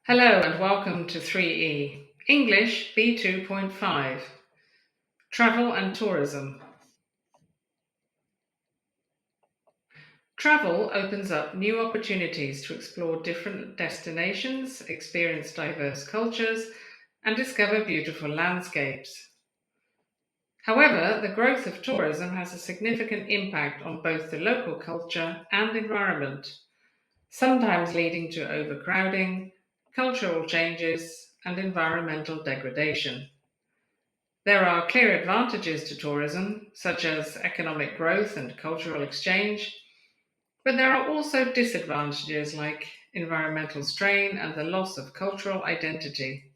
Hello and welcome to 3E, English B2.5, Travel and Tourism. Travel opens up new opportunities to explore different destinations, experience diverse cultures, and discover beautiful landscapes. However, the growth of tourism has a significant impact on both the local culture and environment, sometimes leading to overcrowding, cultural changes, and environmental degradation. There are clear advantages to tourism, such as economic growth and cultural exchange, but there are also disadvantages like environmental strain and the loss of cultural identity.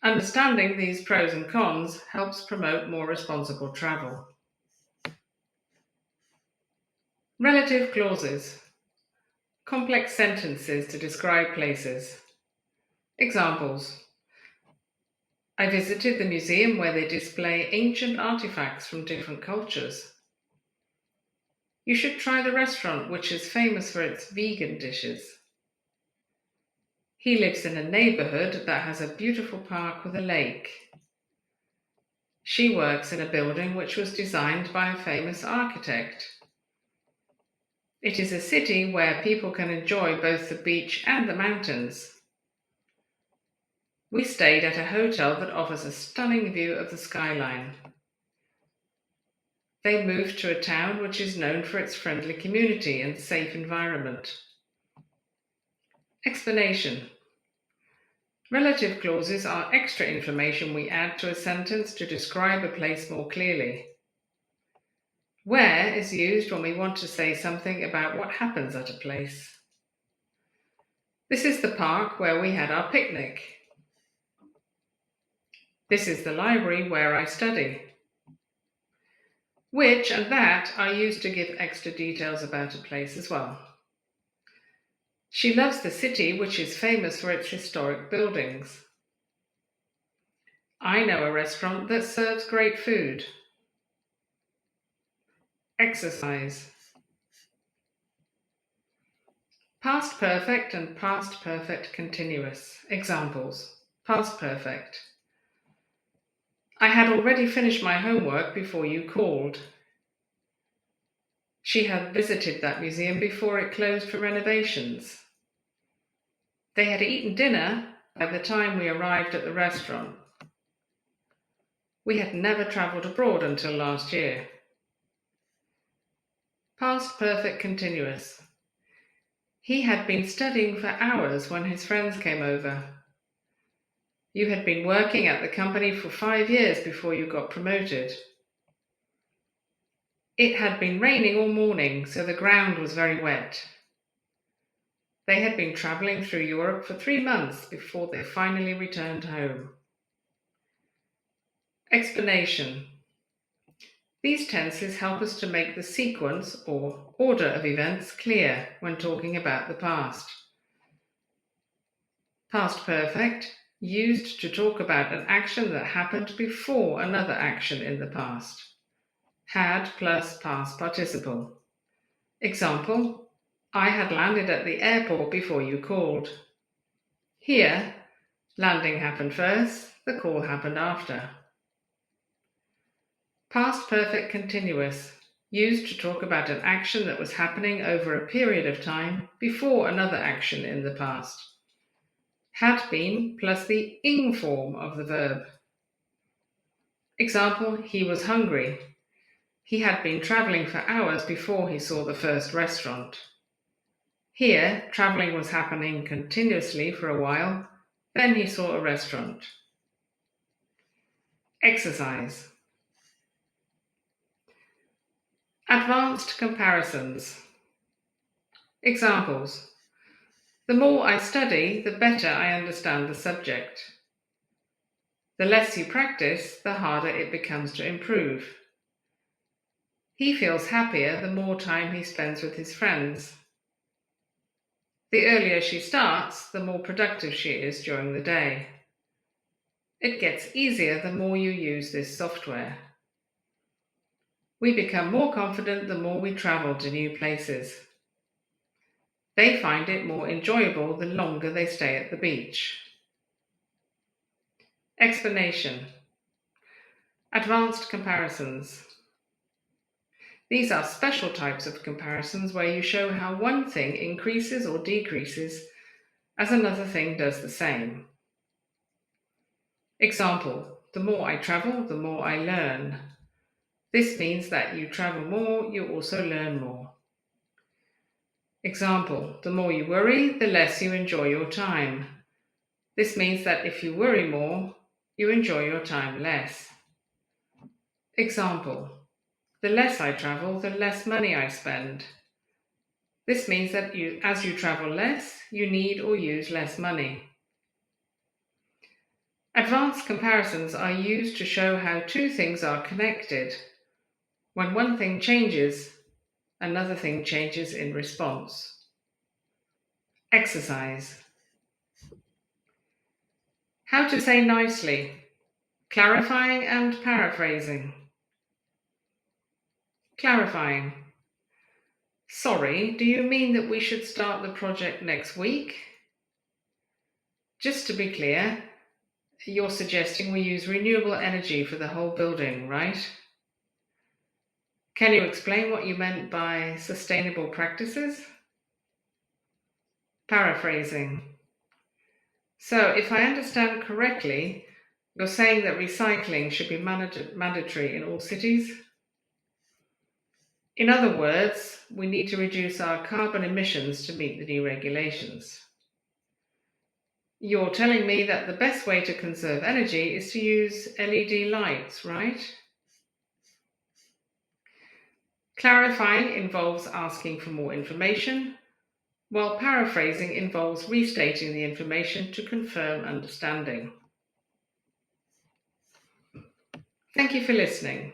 Understanding these pros and cons helps promote more responsible travel. Relative clauses, complex sentences to describe places. Examples: I visited the museum where they display ancient artifacts from different cultures. You should try the restaurant, which is famous for its vegan dishes. He lives in a neighborhood that has a beautiful park with a lake. She works in a building which was designed by a famous architect. It is a city where people can enjoy both the beach and the mountains. We stayed at a hotel that offers a stunning view of the skyline. They moved to a town which is known for its friendly community and safe environment. Explanation. Relative clauses are extra information we add to a sentence to describe a place more clearly. Where is used when we want to say something about what happens at a place. This is the park where we had our picnic. This is the library where I study. Which and that are used to give extra details about a place as well. She loves the city, which is famous for its historic buildings. I know a restaurant that serves great food. Exercise. Past perfect and past perfect continuous. Examples. Past perfect. I had already finished my homework before you called. She had visited that museum before it closed for renovations. They had eaten dinner by the time we arrived at the restaurant. We had never travelled abroad until last year. Past perfect continuous. He had been studying for hours when his friends came over. You had been working at the company for 5 years before you got promoted. It had been raining all morning, so the ground was very wet. They had been travelling through Europe for 3 months before they finally returned home. Explanation. These tenses help us to make the sequence or order of events clear when talking about the past. Past perfect, used to talk about an action that happened before another action in the past. Had plus past participle. Example: I had landed at the airport before you called. Here, landing happened first, the call happened after. Past perfect continuous, used to talk about an action that was happening over a period of time before another action in the past. Had been plus the ing form of the verb. Example: he was hungry. He had been travelling for hours before he saw the first restaurant. Here, travelling was happening continuously for a while, then he saw a restaurant. Exercise. Advanced comparisons. Examples: the more I study, the better I understand the subject. The less you practice, the harder it becomes to improve. He feels happier the more time he spends with his friends. The earlier she starts, the more productive she is during the day. It gets easier the more you use this software. We become more confident the more we travel to new places. They find it more enjoyable the longer they stay at the beach. Explanation. Advanced comparisons. These are special types of comparisons where you show how one thing increases or decreases as another thing does the same. Example, the more I travel, the more I learn. This means that you travel more, you also learn more. Example, the more you worry, the less you enjoy your time. This means that if you worry more, you enjoy your time less. Example, the less I travel, the less money I spend. This means that as you travel less, you need or use less money. Advanced comparisons are used to show how two things are connected. When one thing changes, another thing changes in response. Exercise. How to say nicely. Clarifying and paraphrasing. Clarifying. Sorry, do you mean that we should start the project next week? Just to be clear, you're suggesting we use renewable energy for the whole building, right? Can you explain what you meant by sustainable practices? Paraphrasing. So, if I understand correctly, you're saying that recycling should be mandatory in all cities? In other words, we need to reduce our carbon emissions to meet the new regulations. You're telling me that the best way to conserve energy is to use LED lights, right? Clarifying involves asking for more information, while paraphrasing involves restating the information to confirm understanding. Thank you for listening.